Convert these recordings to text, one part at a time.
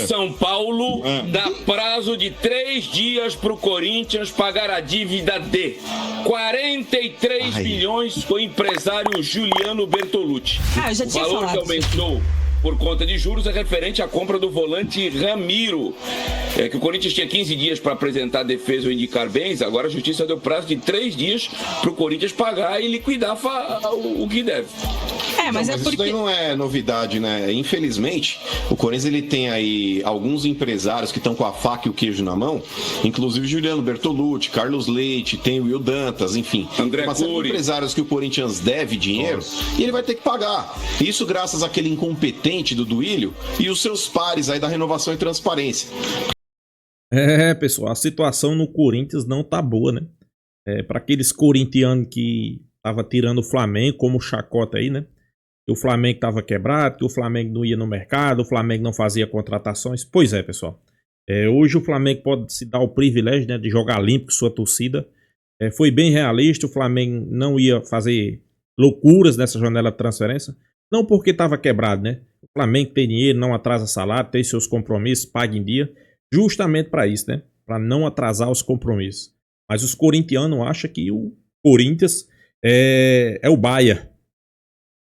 São Paulo dá prazo de 3 dias para o Corinthians pagar a dívida de 43 milhões com o empresário Juliano Bertolucci. Eu já tinha o valor falado que aumentou por conta de juros é referente à compra do volante Ramiro. Que o Corinthians tinha 15 dias para apresentar a defesa ou indicar bens, agora a Justiça deu prazo de 3 dias para o Corinthians pagar e liquidar o que deve. Mas isso daí não é novidade, né? Infelizmente, o Corinthians ele tem aí alguns empresários que estão com a faca e o queijo na mão, inclusive Juliano Bertolucci, Carlos Leite, tem o Will Dantas, enfim. André Cury. Empresários que o Corinthians deve dinheiro e ele vai ter que pagar. Isso graças àquele incompetente do Duílio e os seus pares aí da Renovação e Transparência. Pessoal, a situação no Corinthians não tá boa, né? Para aqueles corintianos que tava tirando o Flamengo como chacota aí, né? Que o Flamengo tava quebrado, que o Flamengo não ia no mercado, o Flamengo não fazia contratações. Pois é, pessoal. Hoje o Flamengo pode se dar o privilégio, né, de jogar limpo com sua torcida. Foi bem realista, o Flamengo não ia fazer loucuras nessa janela de transferência. Não porque tava quebrado, né? O Flamengo tem dinheiro, não atrasa salário, tem seus compromissos, paga em dia. Justamente para isso, né? Para não atrasar os compromissos. Mas os corintianos acham que o Corinthians é o Bayern.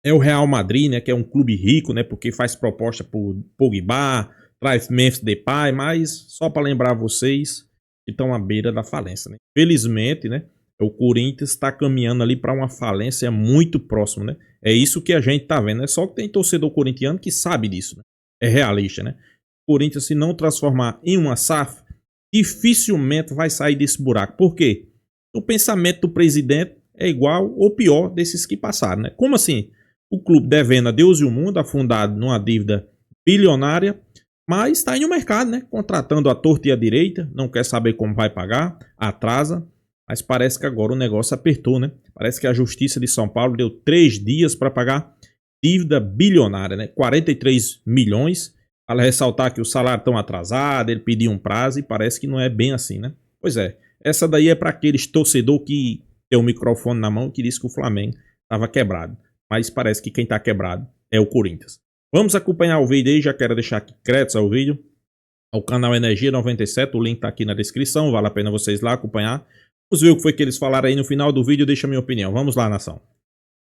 É o Real Madrid, né? Que é um clube rico, né? Porque faz proposta por Pogba, traz Memphis Depay, mas só para lembrar vocês que estão à beira da falência, né? Felizmente, né? O Corinthians está caminhando ali para uma falência muito próxima, né? É isso que a gente tá vendo. É só que tem torcedor corintiano que sabe disso, né? É realista, né? O Corinthians, se não transformar em uma SAF, dificilmente vai sair desse buraco. Por quê? O pensamento do presidente é igual ou pior desses que passaram, né? Como assim? O clube devendo a Deus e o mundo, afundado numa dívida bilionária, mas está aí no mercado, né? Contratando à torta e à direita, não quer saber como vai pagar, atrasa, mas parece que agora o negócio apertou, né? Parece que a Justiça de São Paulo deu 3 dias para pagar dívida bilionária, né? 43 milhões. Vale ressaltar que o salário estão atrasado, ele pediu um prazo e parece que não é bem assim, né? Pois é, essa daí é para aqueles torcedor que tem o microfone na mão que disse que o Flamengo estava quebrado. Mas parece que quem está quebrado é o Corinthians. Vamos acompanhar o vídeo aí, já quero deixar aqui créditos ao vídeo, ao canal Energia 97, o link está aqui na descrição, vale a pena vocês lá acompanhar. Vamos ver o que foi que eles falaram aí no final do vídeo, deixa a minha opinião. Vamos lá, nação.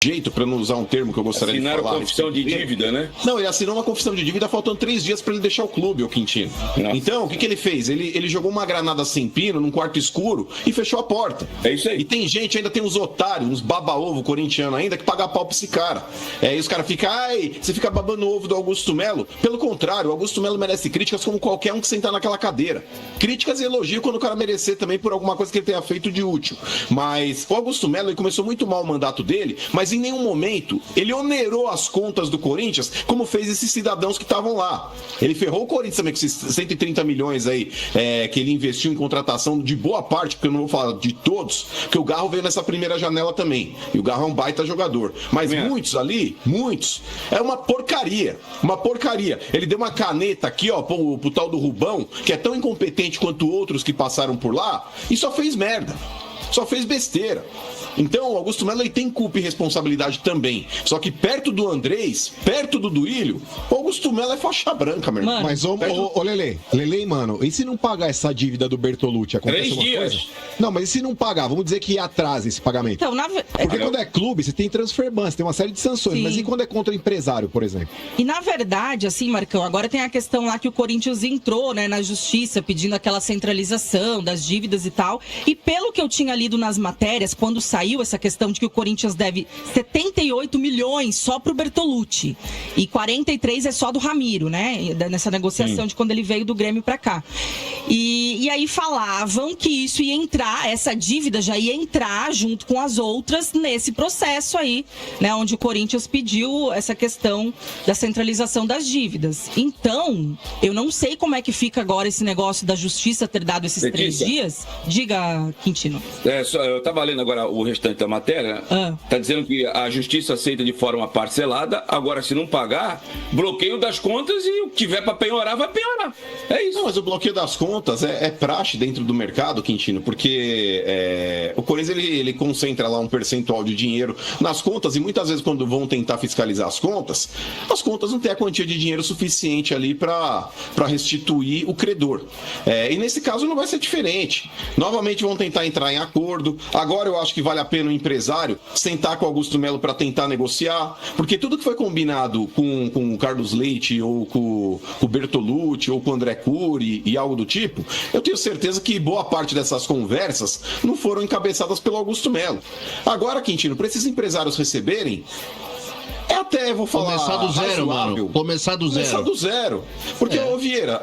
Jeito, para não usar um termo que eu gostaria de falar. Assinaram a confissão de dívida, né? Não, ele assinou uma confissão de dívida faltando 3 dias para ele deixar o clube, o Quintino. Nossa. Então, o que ele fez? Ele jogou uma granada sem pino num quarto escuro e fechou a porta. É isso aí. E tem gente, ainda tem uns otários, uns baba-ovo corintianos ainda, que paga pau pra esse cara. E os caras ficam, você fica babando o ovo do Augusto Melo. Pelo contrário, o Augusto Melo merece críticas como qualquer um que sentar naquela cadeira. Críticas e elogio quando o cara merecer também por alguma coisa que ele tenha feito de útil. Mas o Augusto Melo, ele começou muito mal o mandato dele, mas em nenhum momento ele onerou as contas do Corinthians, como fez esses cidadãos que estavam lá. Ele ferrou o Corinthians também com esses 130 milhões aí que ele investiu em contratação de boa parte, porque eu não vou falar de todos, porque o Garro veio nessa primeira janela também. E o Garro é um baita jogador. Mas muitos ali, é uma porcaria. Uma porcaria. Ele deu uma caneta aqui, ó, pro tal do Rubão, que é tão incompetente quanto outros que passaram por lá, e só fez merda. Só fez besteira. Então, o Augusto Melo ele tem culpa e responsabilidade também. Só que perto do Andrés, perto do Duílio, o Augusto Melo é faixa branca, meu irmão. Mas, Lele, mano, e se não pagar essa dívida do Bertolucci? Acontece 3 dias. Coisa? Não, mas e se não pagar? Vamos dizer que atrasa esse pagamento. Então, porque quando é clube, você tem transfer ban, você tem uma série de sanções. Sim. Mas e quando é contra empresário, por exemplo? E na verdade, assim, Marcão, agora tem a questão lá que o Corinthians entrou, né, na justiça, pedindo aquela centralização das dívidas e tal. E pelo que eu tinha lido nas matérias, quando saiu essa questão de que o Corinthians deve 78 milhões só pro Bertolucci e 43 é só do Ramiro, né? Nessa negociação de quando ele veio do Grêmio pra cá. E aí falavam que isso ia entrar, essa dívida já ia entrar junto com as outras nesse processo aí, né? Onde o Corinthians pediu essa questão da centralização das dívidas. Então, eu não sei como é que fica agora esse negócio da justiça ter dado esses 3 dias. Diga, Quintino. Eu estava lendo agora o restante da matéria. Está dizendo que a justiça aceita de forma parcelada. Agora, se não pagar, bloqueio das contas e o que tiver para penhorar, vai penhorar. É isso. Não, mas o bloqueio das contas é praxe dentro do mercado, Quintino, porque o Corinthians ele concentra lá um percentual de dinheiro nas contas e muitas vezes quando vão tentar fiscalizar as contas não têm a quantia de dinheiro suficiente ali para restituir o credor. E nesse caso não vai ser diferente. Novamente vão tentar entrar em acordo. Agora eu acho que vale a pena o empresário sentar com o Augusto Melo para tentar negociar, porque tudo que foi combinado com o Carlos Leite ou com o Bertolucci ou com o André Cury e algo do tipo, eu tenho certeza que boa parte dessas conversas não foram encabeçadas pelo Augusto Melo. Agora, Quintino, para esses empresários receberem, até vou falar. Começar do zero, razoável. mano. Começar do zero. Porque, ô Vieira,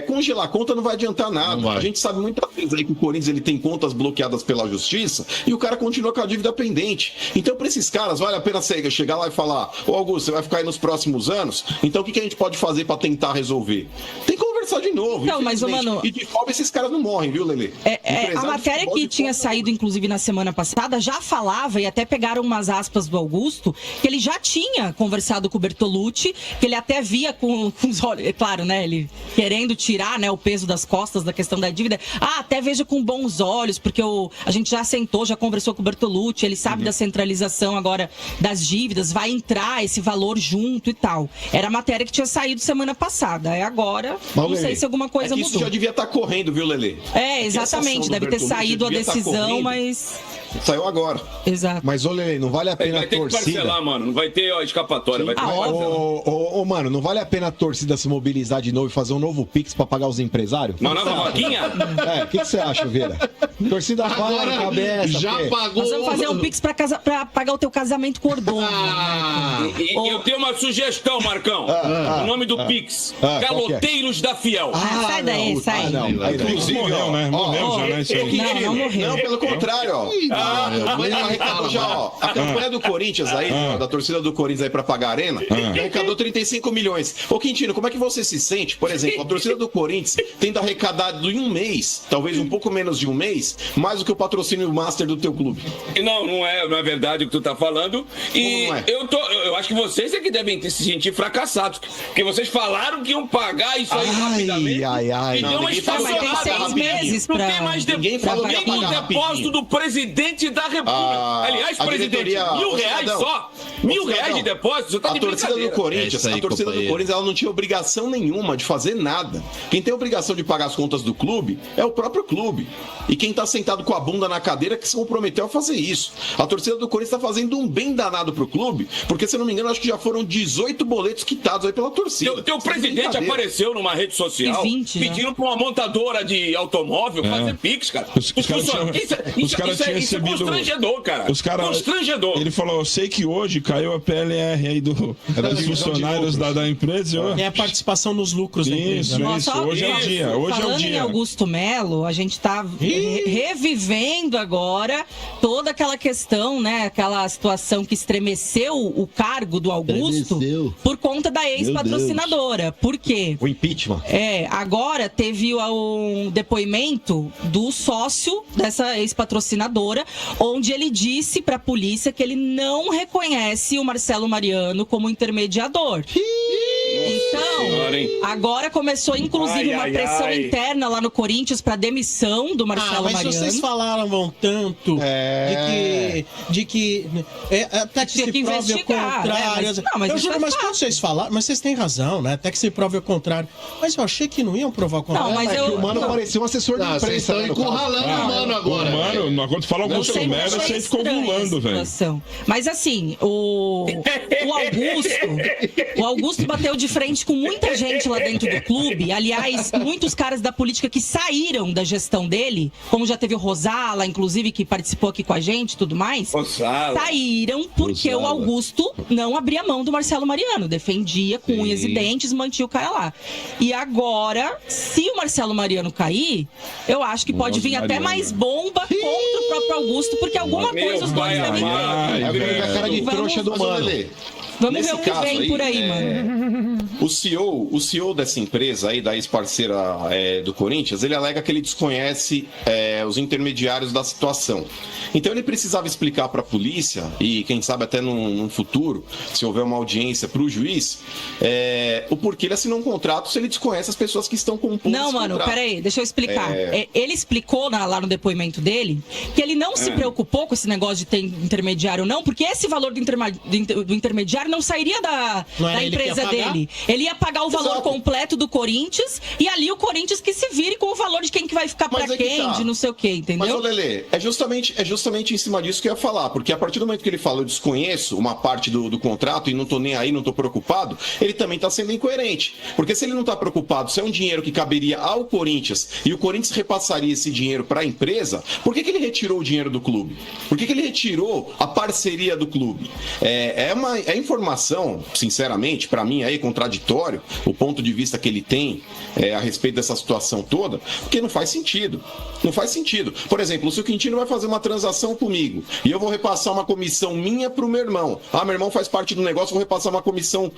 congelar a conta não vai adiantar nada. A gente sabe muitas vezes aí que o Corinthians ele tem contas bloqueadas pela justiça e o cara continua com a dívida pendente. Então, para esses caras, vale a pena chegar lá e falar: ô Augusto, você vai ficar aí nos próximos anos? Então, o que a gente pode fazer para tentar resolver? Tem que conversar de novo. Então, mas, mano, e de fome esses caras não morrem, viu, Lelê? A matéria que tinha saído, inclusive, na semana passada, já falava, e até pegaram umas aspas do Augusto, que ele já tinha conversado com o Bertolucci, que ele até via com os olhos, é claro, né, ele querendo tirar, né, o peso das costas da questão da dívida. Até veja com bons olhos, porque a gente já sentou, já conversou com o Bertolucci, ele sabe da centralização agora das dívidas, vai entrar esse valor junto e tal. Era a matéria que tinha saído semana passada. Agora, não sei se alguma coisa isso mudou. Já devia estar correndo, viu, Lelê? Exatamente, deve ter saído a decisão, mas... Saiu agora. Exato. Mas, ô Lelê, não vale a pena a torcida... Vai ter que parcelar, mano. Não vai ter escapatória. Vai ter mano, não vale a pena a torcida se mobilizar de novo e fazer um novo Pix pra pagar os empresários? Uma nova vaquinha? O que você acha, Vieira? Torcida vai, cabeça. Já pagou. Nós vamos fazer um Pix pra pagar o teu casamento com Ordon. Eu tenho uma sugestão, Marcão. O nome do Pix. Galoteiros da Fiel. Sai daí, sai. Inclusive, morreu, né? Morreu já, né? Isso aí. Não morreu. Não, pelo contrário, ó. A campanha do Corinthians aí, da torcida do Corinthians aí pra pagar a arena, arrecadou 35 milhões. Ô, Quintino, como é que você se sente, por exemplo, a torcida do Corinthians tendo arrecadado em um mês, talvez um pouco menos de um mês, mais do que o patrocínio master do teu clube? Não é verdade o que tu tá falando. E eu acho que vocês é que devem se sentir fracassados. Porque vocês falaram que iam pagar isso aí rapidamente. E deu uma estacionada. Mas tem 6 meses pra... Não tem mais Ninguém falou que ia nem pagar o depósito do presidente da República. Aliás, presidente, R$1.000 só. R$1.000 de depósito, você tá de a torcida do Corinthians, ela não tinha obrigação nenhuma de fazer nada. Quem tem obrigação de pagar as contas do clube é o próprio clube. E quem tá sentado com a bunda na cadeira que se comprometeu a fazer isso. A torcida do Corinthians tá fazendo um bem danado pro clube, porque, se eu não me engano, acho que já foram 18 boletos quitados aí pela torcida. Teu presidente apareceu numa rede social 20, pedindo pra uma montadora de automóvel fazer Pix, cara. Isso é constrangedor, cara. Constrangedor. Ele falou: eu sei que hoje caiu a PLR aí dos funcionários da empresa. É a participação nos lucros da empresa. Isso. Hoje é o dia. Falando em Augusto Melo, a gente tá revivendo agora toda aquela questão, né? Aquela situação que estremeceu o cargo do Augusto por conta da ex-patrocinadora. Por quê? O impeachment. Agora teve um depoimento do sócio dessa ex-patrocinadora, onde ele disse pra polícia que ele não reconhece o Marcelo Mariano como intermediador. Então, agora começou inclusive uma pressão interna lá no Corinthians para demissão do Marcelo Mariano. Mas vocês falaram tanto de que até que se prove o contrário. Eu juro, mas quando vocês falaram, mas vocês têm razão, né? Até que se prove o contrário. Mas eu achei que não iam provar o contrário. Não, mas que o Mano parecia um assessor de imprensa. Vocês estão encurralando o Mano agora. Mano, quando fala Augusto Melo, você ficou gulando, velho. Mas assim, o Augusto bateu de frente com muita gente lá dentro do clube. Aliás, muitos caras da política que saíram da gestão dele, como já teve o Rosala, inclusive, que participou aqui com a gente e tudo mais, saíram porque o Augusto não abria mão do Marcelo Mariano, defendia com unhas e dentes, mantinha o cara lá. E agora, se o Marcelo Mariano cair, eu acho que pode vir até mais bomba contra o próprio Augusto, porque alguma coisa os dois devem ter. A cara de trouxa do Mano. Vamos ver o que vem por aí, mano. O CEO dessa empresa aí, da ex-parceira do Corinthians, ele alega que ele desconhece os intermediários da situação. Então ele precisava explicar para a polícia, e quem sabe até num futuro, se houver uma audiência para o juiz, o porquê ele assinou um contrato se ele desconhece as pessoas que estão compondo esse contrato. Não, mano, peraí, deixa eu explicar. Ele explicou lá no depoimento dele que ele não se preocupou com esse negócio de ter intermediário não, porque esse valor do intermediário não sairia da empresa dele. Ele ia pagar o valor completo do Corinthians e ali o Corinthians que se vire com o valor de quem que vai ficar pra quem, de não sei o que, entendeu? Mas, ô Lelê, é justamente em cima disso que eu ia falar, porque a partir do momento que ele fala, eu desconheço uma parte do contrato e não tô nem aí, não tô preocupado, ele também tá sendo incoerente. Porque se ele não tá preocupado, se é um dinheiro que caberia ao Corinthians e o Corinthians repassaria esse dinheiro para a empresa, por que ele retirou o dinheiro do clube? Por que ele retirou a parceria do clube? É informação, sinceramente, para mim aí contraditório, o ponto de vista que ele tem a respeito dessa situação toda, porque não faz sentido. Não faz sentido. Por exemplo, se o Quintino vai fazer uma transação comigo e eu vou repassar uma comissão minha pro meu irmão. Meu irmão faz parte do negócio, eu vou repassar uma comissão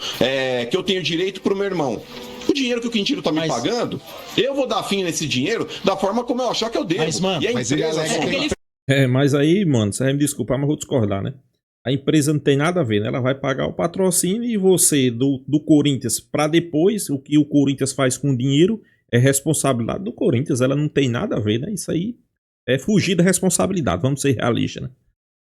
que eu tenho direito pro meu irmão. O dinheiro que o Quintino tá me pagando, eu vou dar fim nesse dinheiro da forma como eu achar que eu devo. Mas aí, mano, você vai me desculpar, mas eu vou discordar, né? A empresa não tem nada a ver, né? Ela vai pagar o patrocínio e você, do Corinthians, para depois, o que o Corinthians faz com o dinheiro é responsabilidade do Corinthians. Ela não tem nada a ver, né? Isso aí é fugir da responsabilidade. Vamos ser realistas, né?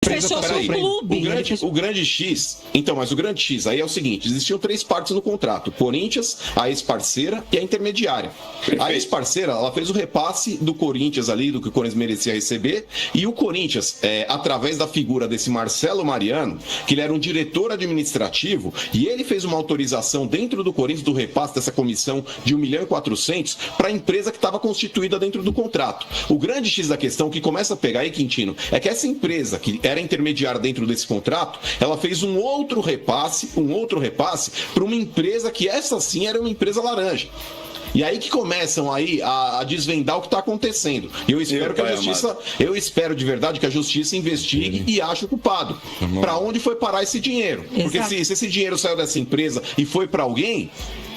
Fechou com o clube. O grande X, então, mas o grande X aí é o seguinte, existiam 3 partes no contrato, Corinthians, a ex-parceira e a intermediária. Perfeito. A ex-parceira, ela fez o repasse do Corinthians ali, do que o Corinthians merecia receber, e o Corinthians, através da figura desse Marcelo Mariano, que ele era um diretor administrativo, e ele fez uma autorização dentro do Corinthians do repasse dessa comissão de 1.400.000 para a empresa que estava constituída dentro do contrato. O grande X da questão que começa a pegar aí, Quintino, é que essa empresa que era intermediária dentro desse contrato, ela fez um outro repasse para uma empresa que essa sim era uma empresa laranja. E aí que começam aí a desvendar o que está acontecendo. Eu espero de verdade que a justiça investigue e ache o culpado. Para onde foi parar esse dinheiro? Porque se esse dinheiro saiu dessa empresa e foi para alguém,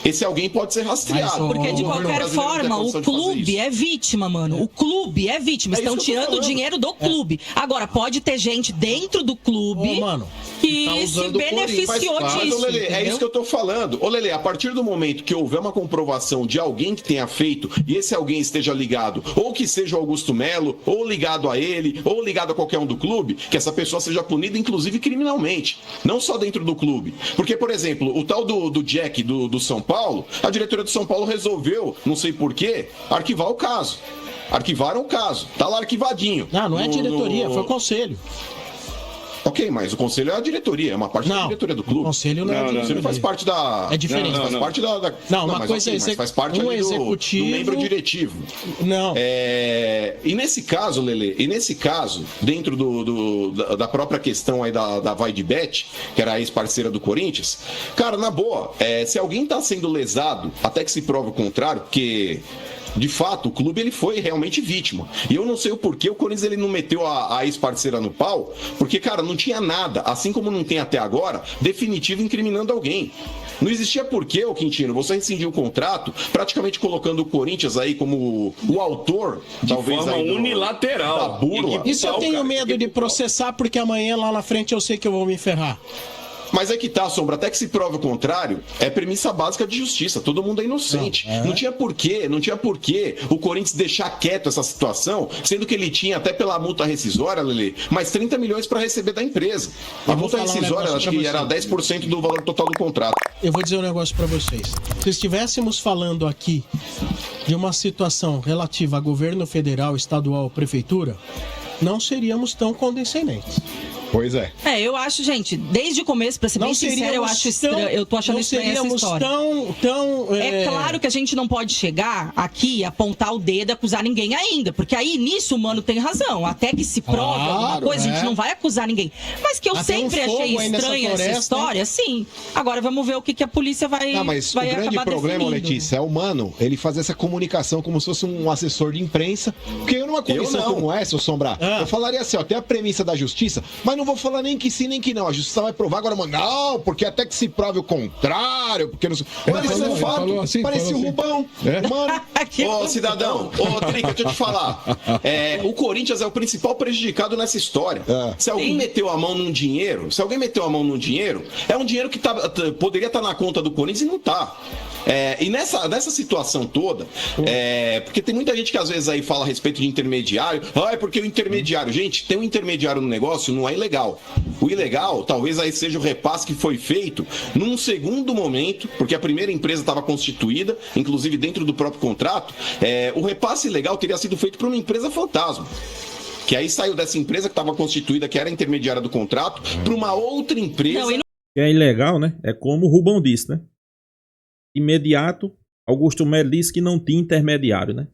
esse alguém pode ser rastreado. Porque de qualquer forma, o clube é vítima, mano. O clube é vítima. Estão tirando o dinheiro do clube. Agora, pode ter gente dentro do clube que se beneficiou disso. Lelê, é isso que eu tô falando. Ô, Lelê, a partir do momento que houver uma comprovação de alguém que tenha feito e esse alguém esteja ligado, ou que seja o Augusto Melo, ou ligado a ele, ou ligado a qualquer um do clube, que essa pessoa seja punida, inclusive criminalmente. Não só dentro do clube. Porque, por exemplo, o tal do Jack do São Paulo, a diretoria do São Paulo resolveu, não sei porquê, arquivar o caso. Arquivaram o caso. Tá lá arquivadinho. Não é diretoria, foi o conselho. Ok, mas o conselho é a diretoria, é uma parte da diretoria do clube. O conselho não é a diretoria. O conselho faz parte da... É diferente. Faz parte da... Uma coisa é faz parte ali do membro diretivo. Não. E nesse caso, Lelê, dentro da própria questão aí da Vaidbet, que era a ex-parceira do Corinthians, cara, na boa, se alguém tá sendo lesado, até que se prove o contrário, porque... De fato, o clube ele foi realmente vítima. E eu não sei o porquê o Corinthians ele não meteu a ex-parceira no pau, porque, cara, não tinha nada, assim como não tem até agora, definitivo incriminando alguém. Não existia porquê, Quintino, você rescindiu o contrato, praticamente colocando o Corinthians aí como o autor, de talvez forma aí unilateral. Da burla. E se eu tenho medo de processar porque amanhã lá na frente eu sei que eu vou me ferrar? Mas é que tá, Sombra, até que se prove o contrário, é premissa básica de justiça, todo mundo é inocente. Não tinha porquê o Corinthians deixar quieto essa situação, sendo que ele tinha, até pela multa rescisória, Lelê, mais 30 milhões para receber da empresa. A multa rescisória, acho que era 10% do valor total do contrato. Eu vou dizer um negócio para vocês. Se estivéssemos falando aqui de uma situação relativa a governo federal, estadual, prefeitura, não seríamos tão condescendentes. Pois é. Eu acho, gente, desde o começo, pra ser bem sincero, eu acho estranho. Eu tô achando estranha essa história. É claro que a gente não pode chegar aqui, apontar o dedo e acusar ninguém ainda. Porque aí, nisso, o mano tem razão. Até que se prove alguma coisa, a gente não vai acusar ninguém. Mas que eu sempre achei estranha essa história, sim. Agora vamos ver o que a polícia vai mas o grande problema, Letícia, é o mano, ele fazer essa comunicação como se fosse um assessor de imprensa. Porque numa comissão como essa, o Sombra, eu falaria assim, ó, tem a premissa da justiça, mas não não vou falar nem que sim, nem que não. A justiça vai provar agora, mano. Não, porque até que se prove o contrário, porque não sei. Mas é fato. Assim, parecia o Rubão. Mano. Ô, cidadão, ô, Trica, deixa eu te falar. O Corinthians é o principal prejudicado nessa história. Se alguém meteu a mão num dinheiro, é um dinheiro que poderia estar na conta do Corinthians e não tá. E nessa situação toda, porque tem muita gente que às vezes aí fala a respeito de intermediário, é porque o intermediário, gente, tem um intermediário no negócio, não é ilegal. O ilegal, talvez aí seja o repasse que foi feito num segundo momento, porque a primeira empresa estava constituída, inclusive dentro do próprio contrato, o repasse ilegal teria sido feito por uma empresa fantasma. Que aí saiu dessa empresa que estava constituída, que era intermediária do contrato, para uma outra empresa. Que é ilegal, né? É como o Rubão disse, né? Imediato, Augusto Melo disse que não tinha intermediário, né?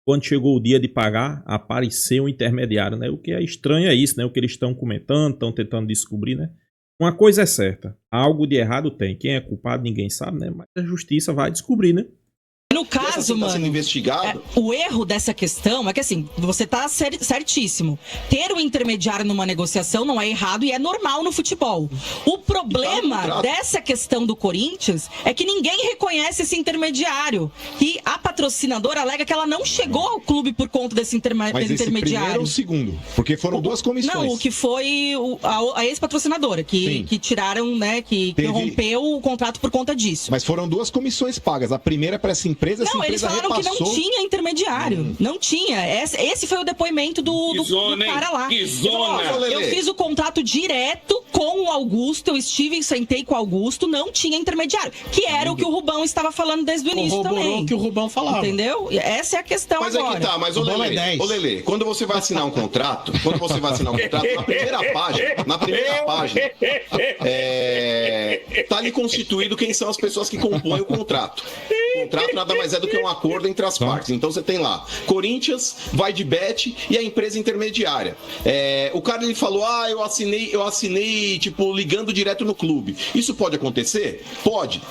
Quando chegou o dia de pagar, apareceu um intermediário, né? O que é estranho é isso, né? O que eles estão comentando, estão tentando descobrir, né? Uma coisa é certa, algo de errado tem. Quem é culpado ninguém sabe, né? Mas a justiça vai descobrir, né? No caso, mano, sendo investigado. O erro dessa questão é que, assim, você tá certíssimo. Ter um intermediário numa negociação não é errado e é normal no futebol. O problema dessa questão do Corinthians é que ninguém reconhece esse intermediário. E a patrocinadora alega que ela não chegou ao clube por conta desse intermediário. Mas esse primeiro ou o segundo? Porque foram duas comissões. Não, o que foi a ex-patrocinadora, que tiraram, né, que rompeu o contrato por conta disso. Mas foram duas comissões pagas. A primeira para essa empresa, não, eles falaram que não tinha intermediário. Não tinha. Esse foi o depoimento do cara lá. Que zona! Eu fiz o contrato direto com o Augusto, eu estive e sentei com o Augusto, não tinha intermediário. Que era o que o Rubão estava falando desde o início também. O que o Rubão falava. Entendeu? Essa é a questão agora. Mas é que tá, mas ô Lelê, quando você vai assinar um contrato, na primeira página, tá ali constituído quem são as pessoas que compõem o contrato. O contrato nada mais é do que um acordo entre as partes. Então você tem lá, Corinthians, vai de bet e a empresa intermediária. O cara ele falou, eu assinei, tipo, ligando direto no clube. Isso pode acontecer? Pode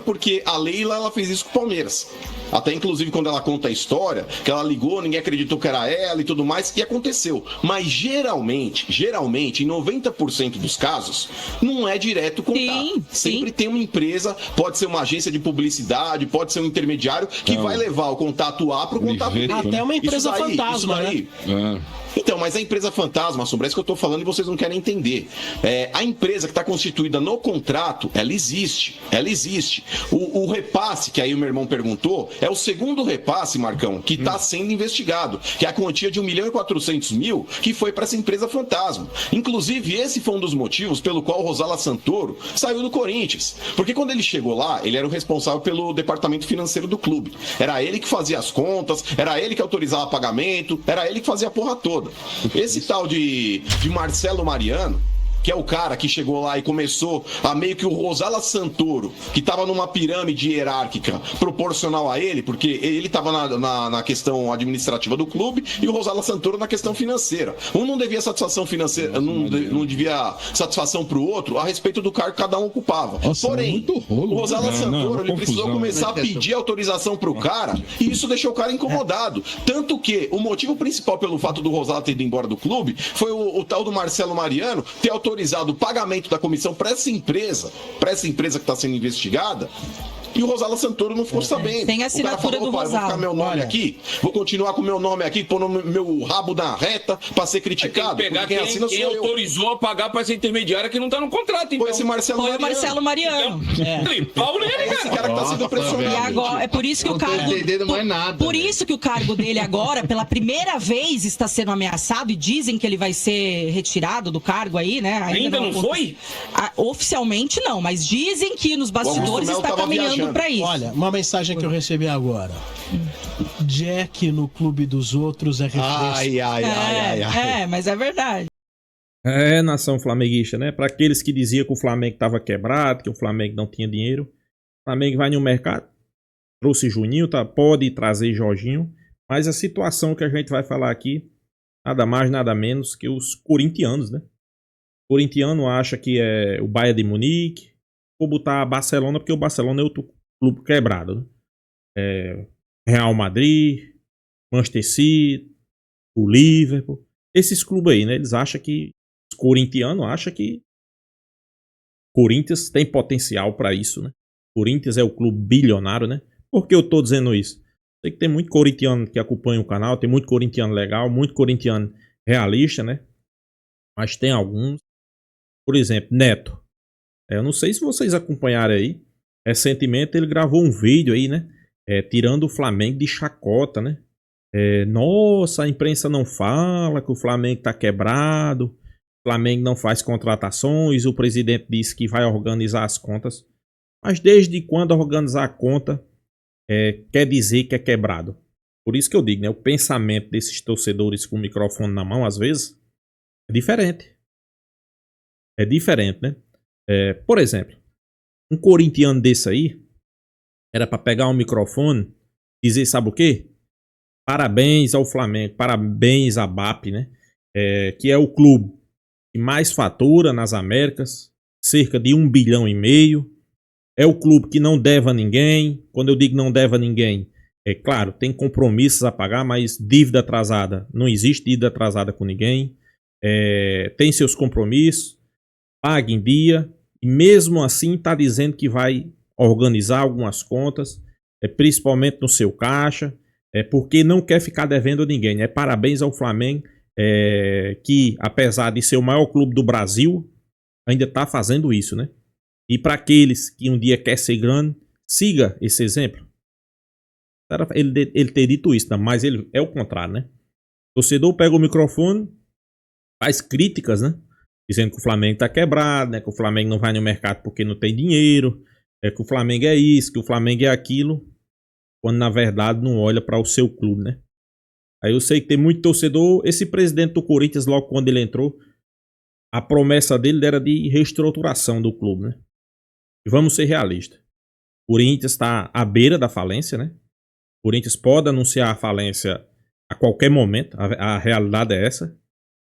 porque a Leila ela fez isso com o Palmeiras. Até inclusive quando ela conta a história, que ela ligou, ninguém acreditou que era ela e tudo mais, e aconteceu. Mas geralmente, em 90% dos casos, não é direto contato. Sempre tem uma empresa, pode ser uma agência de publicidade, pode ser um intermediário que vai levar o contato A para o contato B. Até uma empresa fantasma, né? Então, mas a empresa fantasma, sobre isso que eu estou falando e vocês não querem entender. A empresa que está constituída no contrato, ela existe. O repasse, que aí o meu irmão perguntou, é o segundo repasse, Marcão, que está sendo investigado, que é a quantia de 1.400.000 que foi para essa empresa fantasma. Inclusive, esse foi um dos motivos pelo qual o Rosala Santoro saiu do Corinthians. Porque quando ele chegou lá, ele era o responsável pelo departamento financeiro do clube. Era ele que fazia as contas, era ele que autorizava pagamento, era ele que fazia a porra toda. Esse tal de Marcelo Mariano, que é o cara que chegou lá e começou a meio que o Rosala Santoro, que estava numa pirâmide hierárquica proporcional a ele, porque ele estava na questão administrativa do clube e o Rosala Santoro na questão financeira. Um não devia satisfação financeira, não devia satisfação para o outro a respeito do cargo que cada um ocupava. Porém, o Rosala Santoro ele precisou começar a pedir autorização para o cara e isso deixou o cara incomodado. Tanto que o motivo principal pelo fato do Rosala ter ido embora do clube foi o tal do Marcelo Mariano ter autorizado o pagamento da comissão para essa empresa que está sendo investigada. E o Rosala Santoro não ficou sabendo. Tem a assinatura do Rosala. Vou ficar meu nome aqui, vou continuar com o meu nome aqui, pôr meu rabo na reta para ser criticado. Tem que pegar quem autorizou a pagar para essa intermediária que não está no contrato. Então. Foi esse Marcelo Mariano. Foi o Marcelo Mariano. Pau nele, cara. Esse cara que está sendo pressionado. E agora, é por isso que o cargo... Não tô entendendo mais nada. Por isso que o cargo dele agora, pela primeira vez, está sendo ameaçado e dizem que ele vai ser retirado do cargo aí, né? Ainda não foi? Oficialmente não, mas dizem que nos bastidores está caminhando para isso. Olha, uma mensagem que eu recebi agora. Jack no clube dos outros é refresco. Ai. Mas é verdade. Nação flamenguista, né? Para aqueles que diziam que o Flamengo estava quebrado, que o Flamengo não tinha dinheiro. O Flamengo vai no mercado, trouxe Juninho, pode trazer Jorginho. Mas a situação que a gente vai falar aqui, nada mais, nada menos que os corintianos, né? O corintiano acha que é o Bayern de Munique. Vou botar Barcelona, porque o Barcelona é outro clube quebrado, né? Real Madrid, Manchester City, o Liverpool. Esses clubes aí, né? Eles acham que os corintianos acham que Corinthians tem potencial para isso, né? Corinthians é o clube bilionário, né? Por que eu tô dizendo isso? Sei que tem muito corintiano que acompanha o canal, tem muito corintiano legal, muito corintiano realista, né? Mas tem alguns, por exemplo, Neto. Eu não sei se vocês acompanharam aí. Recentemente ele gravou um vídeo aí, né? Tirando o Flamengo de chacota, né? Nossa, a imprensa não fala que o Flamengo tá quebrado. O Flamengo não faz contratações. O presidente disse que vai organizar as contas. Mas desde quando organizar a conta quer dizer que é quebrado? Por isso que eu digo, né? O pensamento desses torcedores com o microfone na mão, às vezes, é diferente. É diferente, né? Por exemplo, um corintiano desse aí era para pegar um microfone e dizer, sabe o quê? Parabéns ao Flamengo, parabéns à BAP, né? Que é o clube que mais fatura nas Américas, cerca de 1,5 bilhão. É o clube que não deve a ninguém. Quando eu digo não deve a ninguém, é claro, tem compromissos a pagar, mas dívida atrasada, não existe dívida atrasada com ninguém. Tem seus compromissos, paga em dia, e mesmo assim está dizendo que vai organizar algumas contas, principalmente no seu caixa, porque não quer ficar devendo a ninguém. Parabéns ao Flamengo, que apesar de ser o maior clube do Brasil, ainda está fazendo isso, né? E para aqueles que um dia quer ser grande, siga esse exemplo. Ele ter dito isso, mas ele é o contrário, né? O torcedor pega o microfone, faz críticas, né? Dizendo que o Flamengo tá quebrado, né? Que o Flamengo não vai no mercado porque não tem dinheiro, que o Flamengo é isso, que o Flamengo é aquilo, quando na verdade não olha para o seu clube, né? Aí eu sei que tem muito torcedor. Esse presidente do Corinthians, logo quando ele entrou, a promessa dele era de reestruturação do clube, né? E vamos ser realistas. O Corinthians está à beira da falência, né? O Corinthians pode anunciar a falência a qualquer momento. A realidade é essa.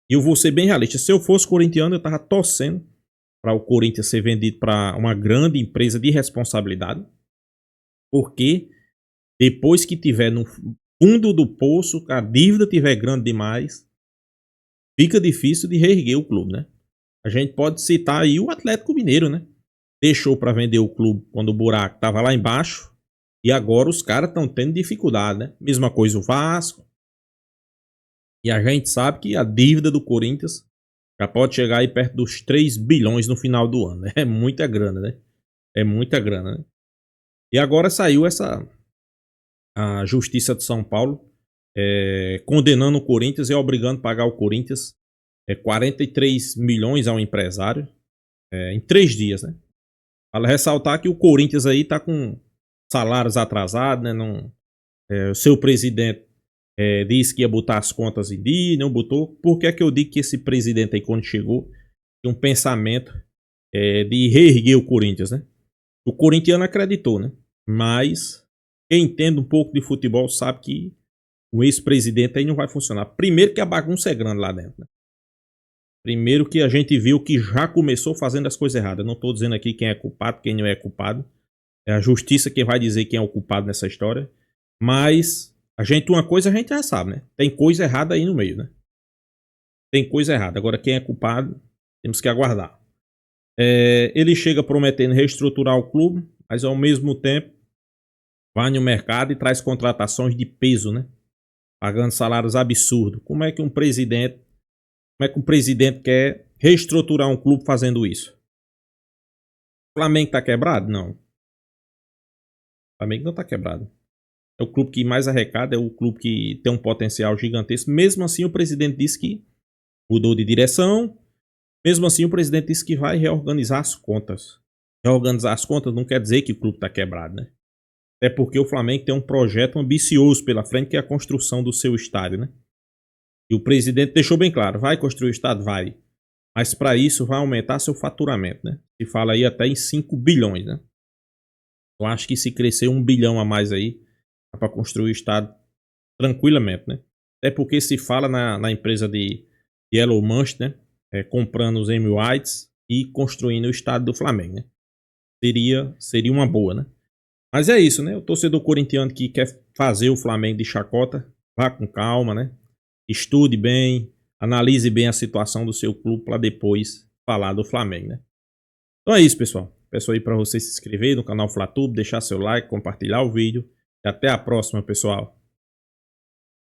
E eu vou ser bem realista. Se eu fosse corintiano, eu estava torcendo para o Corinthians ser vendido para uma grande empresa de responsabilidade. Porque depois que tiver no fundo do poço, a dívida tiver grande demais, fica difícil de reerguer o clube, né? A gente pode citar aí o Atlético Mineiro, né? Deixou para vender o clube quando o buraco estava lá embaixo. E agora os caras estão tendo dificuldade, né? Mesma coisa o Vasco. E a gente sabe que a dívida do Corinthians já pode chegar aí perto dos 3 bilhões no final do ano. É muita grana, né? É muita grana, né? E agora saiu a Justiça de São Paulo condenando o Corinthians e obrigando a pagar o Corinthians 43 milhões ao empresário em 3 dias, né? Vale ressaltar que o Corinthians aí tá com salários atrasados, né? O seu presidente disse que ia botar as contas em dia, não botou. Por que é que eu digo que esse presidente aí, quando chegou, tinha um pensamento de reerguer o Corinthians, né? O corintiano acreditou, né? Mas quem entende um pouco de futebol sabe que o ex-presidente aí não vai funcionar. Primeiro que a bagunça é grande lá dentro, né? Primeiro que a gente viu que já começou fazendo as coisas erradas. Eu não estou dizendo aqui quem é culpado, quem não é culpado. É a justiça quem vai dizer quem é o culpado nessa história. Mas uma coisa a gente já sabe, né? Tem coisa errada aí no meio, né? Tem coisa errada. Agora quem é culpado, temos que aguardar. Ele chega prometendo reestruturar o clube, mas ao mesmo tempo vai no mercado e traz contratações de peso, né? Pagando salários absurdos. Como é que um presidente quer reestruturar um clube fazendo isso? O Flamengo tá quebrado? Não. O Flamengo não tá quebrado. É o clube que mais arrecada, é o clube que tem um potencial gigantesco. Mesmo assim, o presidente disse que mudou de direção. Mesmo assim, o presidente disse que vai reorganizar as contas. Reorganizar as contas não quer dizer que o clube tá quebrado, né? É porque o Flamengo tem um projeto ambicioso pela frente, que é a construção do seu estádio, né? E o presidente deixou bem claro, vai construir o estádio? Vai. Mas para isso vai aumentar seu faturamento, né? Se fala aí até em 5 bilhões, né? Eu acho que se crescer 1 bilhão a mais aí, dá para construir o estádio tranquilamente, né? Até porque se fala na empresa de Elon Musk, né? Comprando os Amy Whites e construindo o estádio do Flamengo, né? Seria uma boa, né? Mas é isso, né? O torcedor corintiano que quer fazer o Flamengo de chacota, vá com calma, né? Estude bem, analise bem a situação do seu clube para depois falar do Flamengo, né? Então é isso, pessoal. Peço aí para você se inscrever no canal FlaTube, deixar seu like, compartilhar o vídeo. E até a próxima, pessoal.